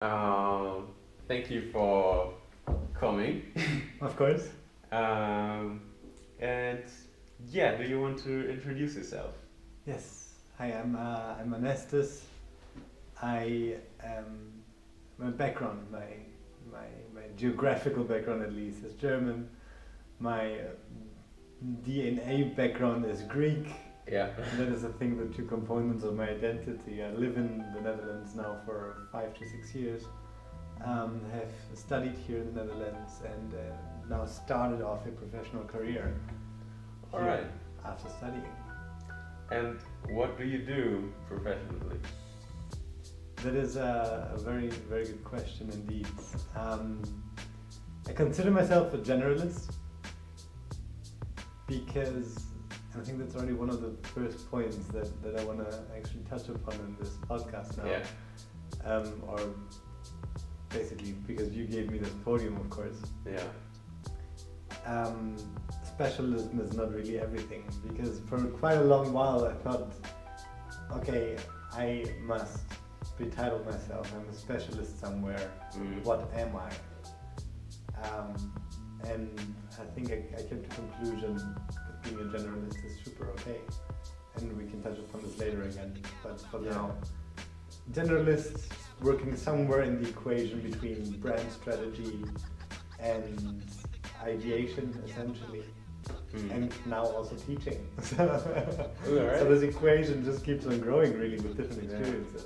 Um, Thank you for coming. Of course. Um, and yeah, do you want to introduce yourself? Yes. Hi, I'm Anestis. I am my background, my geographical background at least is German. My DNA background is Greek. Yeah. That is, I think, the two components of my identity. I live in the Netherlands now for 5 to 6 years. Have studied here in the Netherlands and now started off a professional career All here right. after studying. And what do you do professionally? That is a very, very good question indeed. I consider myself a generalist because I think that's already one of the first points that I want to actually touch upon in this podcast now. Yeah. Or basically because you gave me this podium, of course. Yeah. Specialism is not really everything, because for quite a long while I thought, okay, I must betitle myself, I'm a specialist somewhere. What am I? And I think I came to the conclusion that being a generalist is super okay, and we can touch upon this later again, but for now, generalists working somewhere in the equation between brand strategy and ideation, essentially. And now also teaching. So this equation just keeps on growing, really, with different experiences.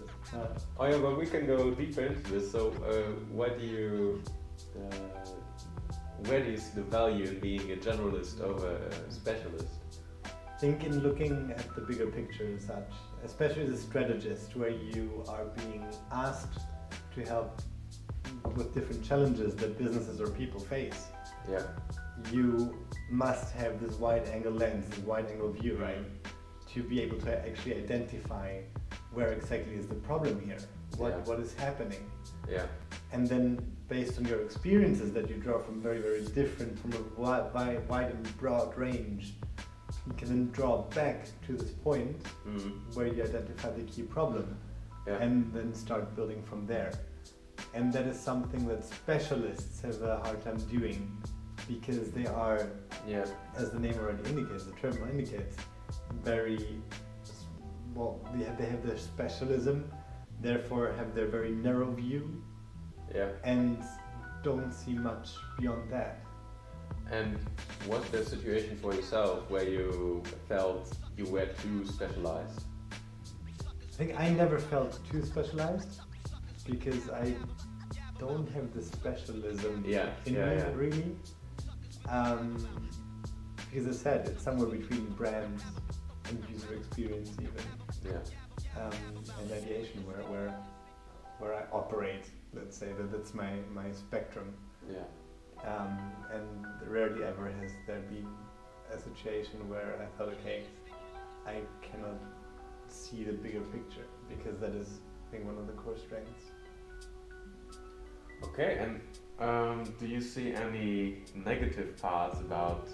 Oh yeah, but we can go deeper into this. So, what do you, where do you see the value in being a generalist over a specialist? I think in looking at the bigger picture as such, especially as a strategist, where you are being asked to help with different challenges that businesses or people face. Yeah. You must have this wide angle lens, this wide angle view, right? To be able to actually identify where exactly is the problem here, what is happening. Yeah. And then based on your experiences that you draw from very, very different, from a wide and broad range, you can then draw back to this point where you identify the key problem and then start building from there. And that is something that specialists have a hard time doing, because they are, as the name already indicates, the term indicates, very, well, they have their specialism, therefore have their very narrow view, and don't see much beyond that. And was there a situation for yourself where you felt you were too specialized? I think I never felt too specialized, because I don't have the specialism in me, really. Because as I said, it's somewhere between brand and user experience even. And ideation where I operate, let's say, that's my spectrum. And rarely ever has there been a situation where I thought, okay, I cannot see the bigger picture, because that is, I think, one of the core strengths. Okay, and do you see any negative parts about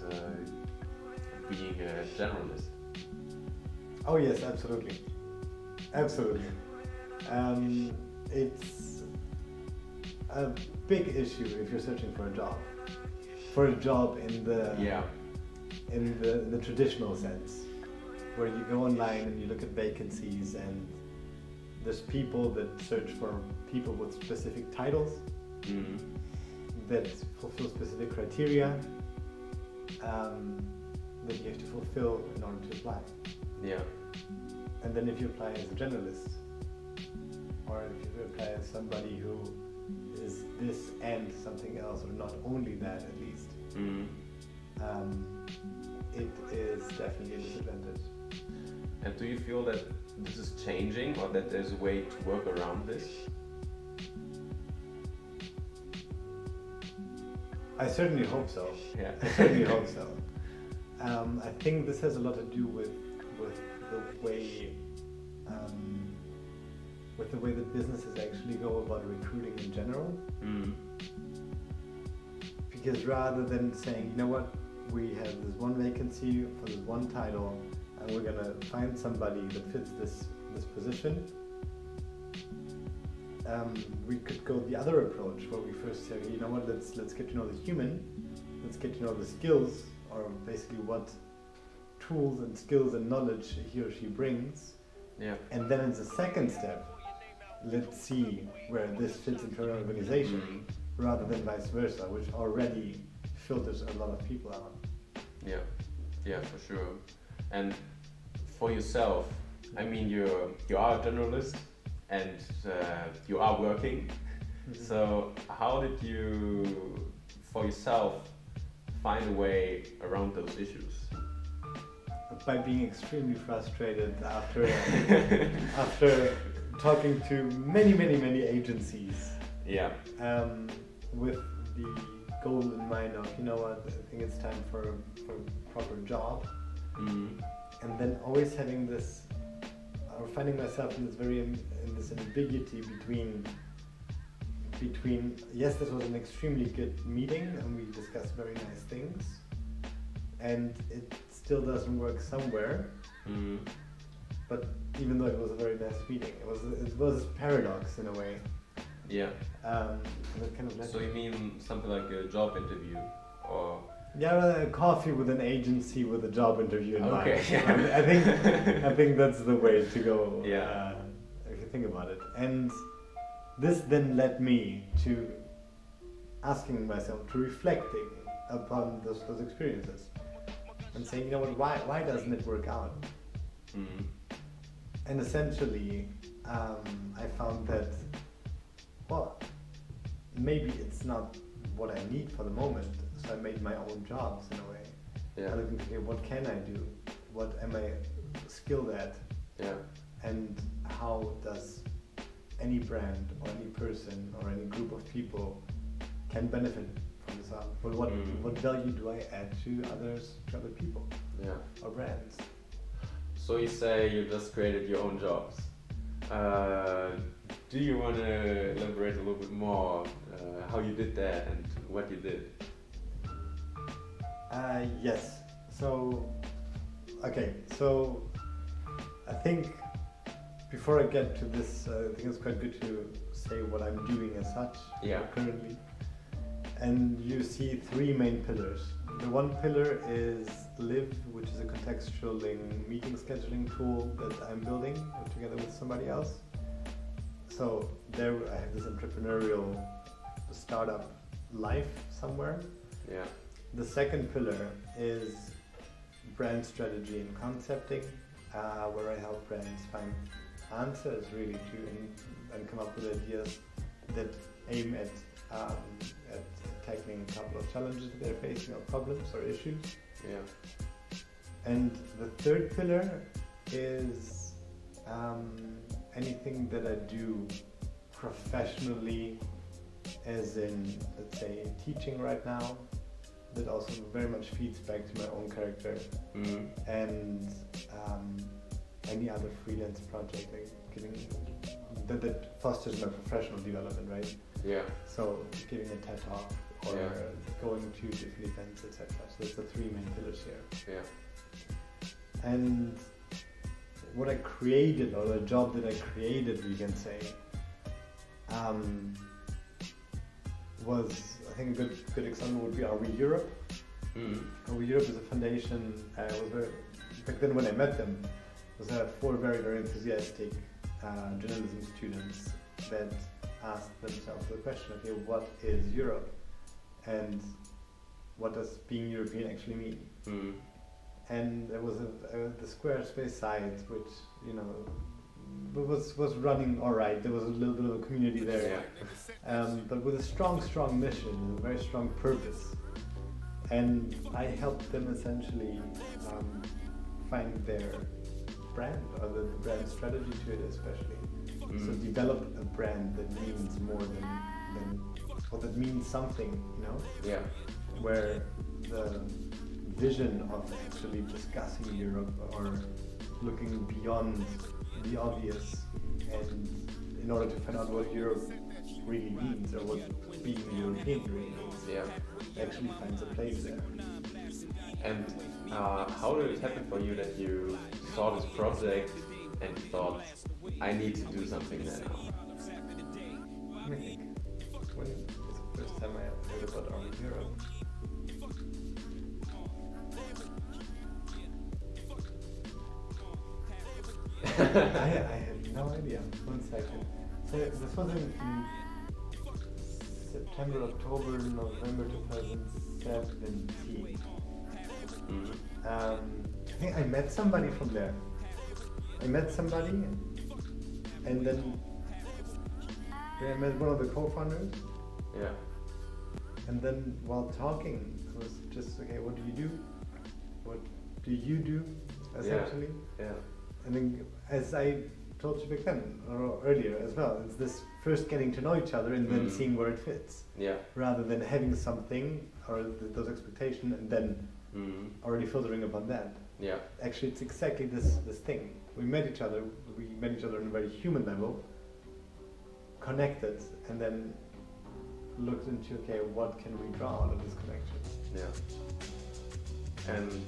being a generalist? Oh yes, absolutely. Absolutely. It's a big issue if you're searching for a job. For a job in the traditional sense, where you go online and you look at vacancies, and there's people that search for people with specific titles that fulfill specific criteria that you have to fulfill in order to apply. And then if you apply as a generalist, or if you apply as somebody who is this and something else, or not only that at least, it is definitely a disadvantage. And do you feel that this is changing, or that there's a way to work around this? I certainly hope so. I certainly hope so. I think this has a lot to do with the way that businesses actually go about recruiting in general. Because rather than saying, you know what, we have this one vacancy for this one title, and we're gonna find somebody that fits this position, we could go the other approach where we first say, you know what, let's get to know the human, let's get to know the skills, or basically what tools and skills and knowledge he or she brings. Yeah. And then in the second step, let's see where this fits into our organization, rather than vice versa, which already filters a lot of people out. Yeah, for sure. And for yourself, I mean, you are a generalist and you are working. So how did you, for yourself, find a way around those issues? By being extremely frustrated after talking to many agencies. Yeah. With the goal in mind of, you know what, I think it's time for a proper job. And then always having this, or finding myself in this ambiguity between yes, this was an extremely good meeting and we discussed very nice things, and it still doesn't work somewhere. But even though it was a very nice meeting, it was a paradox in a way. Yeah. Kind of so you mean something like a job interview, or? Yeah, a coffee with an agency with a job interview in mind. Okay. I think that's the way to go. Yeah. If you think about it, and this then led me to asking myself, to reflecting upon those experiences, and saying, you know what, why doesn't it work out? And essentially, I found that, well, maybe it's not what I need for the moment. So I made my own jobs in a way. Yeah. I looked into, okay, what can I do? What am I skilled at? Yeah. And how does any brand or any person or any group of people can benefit from this art? But what value do I add to other people? Yeah. Or brands? So you say you just created your own jobs. Do you want to elaborate a little bit more how you did that and what you did? Yes. So, okay. So, I think before I get to this, I think it's quite good to say what I'm doing as such currently. And you see three main pillars. The one pillar is Live, which is a contextual meeting scheduling tool that I'm building together with somebody else. So there I have this entrepreneurial startup life somewhere. Yeah. The second pillar is brand strategy and concepting, where I help brands find answers really to and come up with ideas that aim at tackling a couple of challenges that they're facing, or problems or issues. Yeah. And the third pillar is anything that I do professionally, as in, let's say, teaching right now, that also very much feeds back to my own character, and any other freelance project, like that fosters my professional development, right? Yeah. So giving a TED talk or going to different events, etc. So that's the three main pillars here. Yeah. And what I created, or the job that I created, we can say, was, I think a good example would be Are We Europe? Are We Europe is a foundation. Back then when I met them, was four very enthusiastic journalism students that asked themselves the question, okay, what is Europe? And what does being European actually mean? And there was the Squarespace site, which, you know, was running all right. There was a little bit of a community there, but with a strong mission, a very strong purpose. And I helped them essentially find their brand, or the brand strategy to it, especially. So develop a brand that means more than or that means something, you know? Yeah. Where the vision of actually discussing Europe, or looking beyond the obvious, and in order to find out what Europe really means, or what being European really means, actually finds a place there. And how did it happen for you that you saw this project and thought, I need to do something there now? me think. When is the first time I heard about Army Hero? I have no idea. 1 second. So this was in September, October, November 2017. I think I met somebody from there. And then I met one of the co-founders. Yeah. And then while talking, it was just, okay, what do you do? What do you do, essentially? Yeah. And then, as I told you back then, or earlier as well, it's this first getting to know each other and then seeing where it fits. Yeah. Rather than having something, or those expectations, and then already filtering upon that. Yeah. Actually, it's exactly this thing. We met each other on a very human level, connected, and then looked into, okay, what can we draw out of this connection? Yeah. And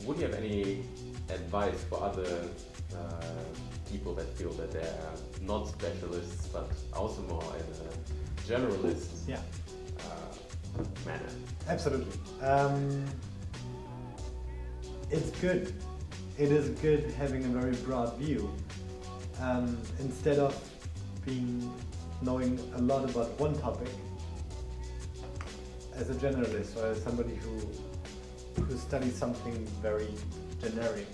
would you have any advice for other people that feel that they're not specialists but also more in a generalist manner? Absolutely. It's good. It is good having a very broad view. Instead of knowing a lot about one topic, as a generalist or as somebody who studies something very generic,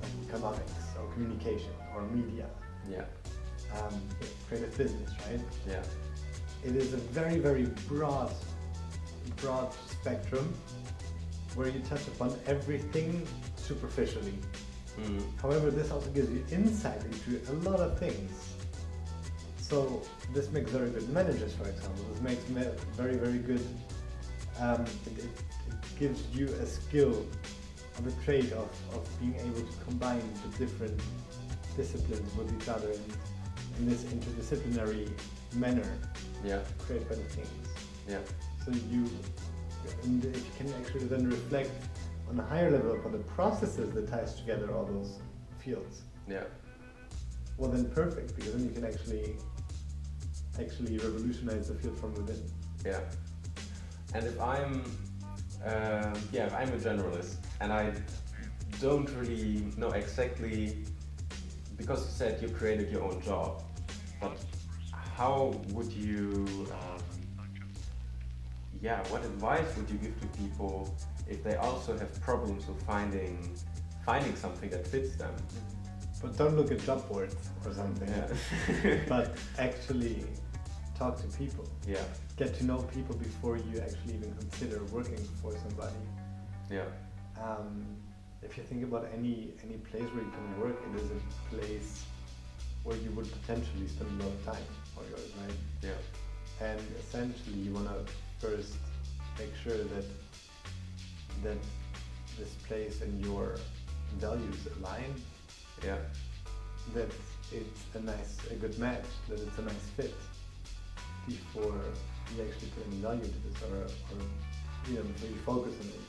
like economics or communication or media, creative business, right? Yeah. It is a very, very broad spectrum where you touch upon everything superficially. However, this also gives you insight into a lot of things. So this makes very good managers, for example. This makes very, very good. It gives you a skill or the trait of being able to combine the different disciplines with each other in this interdisciplinary manner. Yeah. Create better things. Yeah. So if you can actually then reflect on a higher level upon the processes that ties together all those fields. Yeah. Well, then perfect, because then you can actually revolutionize the field from within. Yeah. And if I'm a generalist and I don't really know exactly, because you said you created your own job, but how would you, what advice would you give to people if they also have problems with finding something that fits them? But don't look at job boards or something. Yeah. But actually talk to people. Yeah. Get to know people before you actually even consider working for somebody. Yeah. If you think about any place where you can work, it is a place where you would potentially spend a lot of time or yours, right? Yeah. And essentially you want to first make sure that this place and your values align. Yeah. That it's a good match, that it's a nice fit before you actually put any value to this or before you focus on it.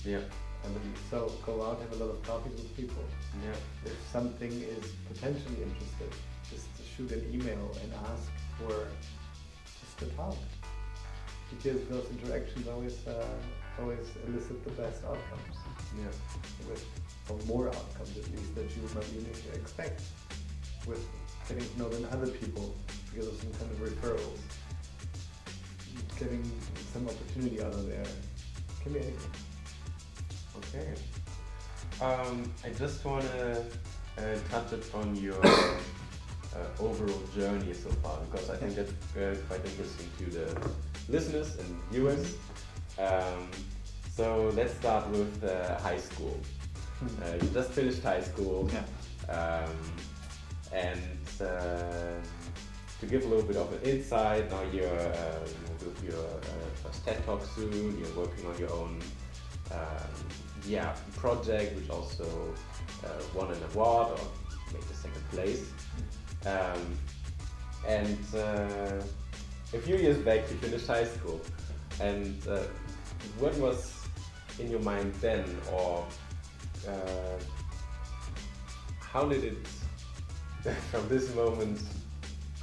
Yeah. I believe. So go out, have a lot of coffees with people. Yeah. If something is potentially interested, just shoot an email and ask for just a talk. Because those interactions always elicit the best outcomes. Yeah. Or more outcomes at least that you might even expect with getting to know than other people because of some kind of referrals. Getting some opportunity out of there. Can be anything. Okay. I just want to touch upon your overall journey so far, because I think that's quite interesting to the listeners and viewers. So let's start with high school. You just finished high school. Yeah. And to give a little bit of an insight, now you're with your first TED Talk soon, you're working on your own project, which also won an award or made the second place. And a few years back you finished high school, and what was in your mind then, or how did it from this moment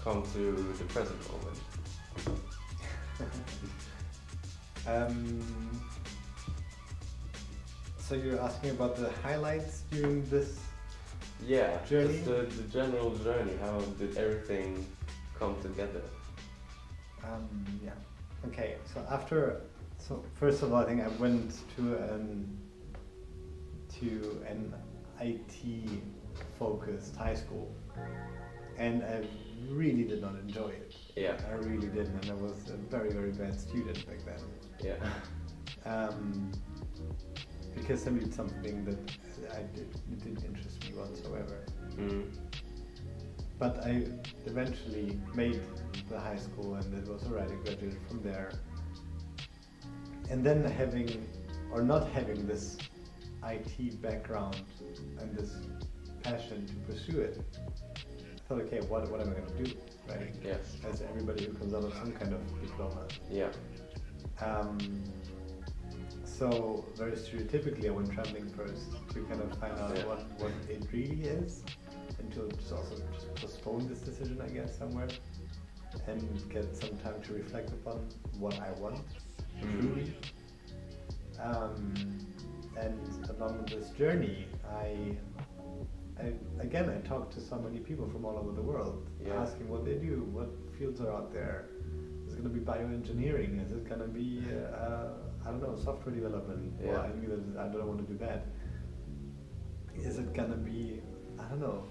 come to the present moment? So you're asking about the highlights during this journey? Just the general journey. How did everything come together? Yeah. Okay. So first of all, I think I went to an IT-focused high school, and I really did not enjoy it. Yeah. I really didn't, and I was a very, very bad student back then. Yeah. Because simply it's something that it didn't interest me whatsoever. Mm. But I eventually made the high school, and it was alright. I graduated from there. And then not having this IT background and this passion to pursue it, I thought, okay, what am I going to do, right? Yes. As everybody who comes out of some kind of diploma. Yeah. So very stereotypically, I went traveling first to kind of find out what it really is, and to also just postpone this decision, I guess, somewhere, and get some time to reflect upon what I want truly. And along this journey, I talked to so many people from all over the world, asking what they do, what fields are out there. Is it going to be bioengineering? Is it going to be I don't know, software development? Yeah. Well, I don't want to do that. Is it going to be, I don't know,